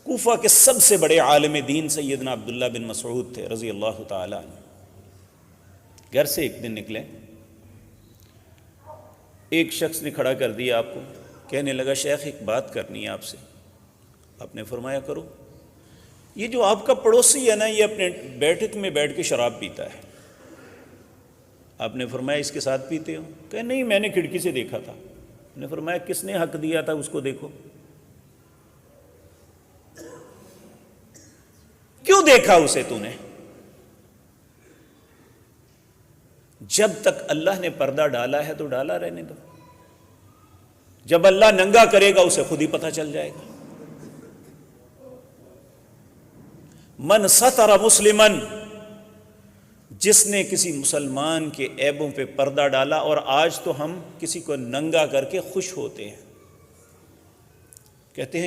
کوفہ کے سب سے بڑے عالم دین سیدنا عبداللہ بن مسعود تھے رضی اللہ تعالیٰ عنہ۔ گھر سے ایک دن نکلے، ایک شخص نے کھڑا کر دیا آپ کو، کہنے لگا شیخ ایک بات کرنی ہے آپ سے۔ آپ نے فرمایا کرو۔ یہ جو آپ کا پڑوسی ہے نا، یہ اپنے بیٹھک میں بیٹھ کے شراب پیتا ہے۔ آپ نے فرمایا اس کے ساتھ پیتے ہو؟ کہ نہیں، میں نے کھڑکی سے دیکھا تھا۔ آپ نے فرمایا کس نے حق دیا تھا اس کو دیکھو؟ کیوں دیکھا اسے تو نے؟ جب تک اللہ نے پردہ ڈالا ہے تو ڈالا رہنے دو، جب اللہ ننگا کرے گا اسے خود ہی پتہ چل جائے گا۔ من ستر مسلمن، جس نے کسی مسلمان کے عیبوں پہ پردہ ڈالا۔ اور آج تو ہم کسی کو ننگا کر کے خوش ہوتے ہیں، کہتے ہیں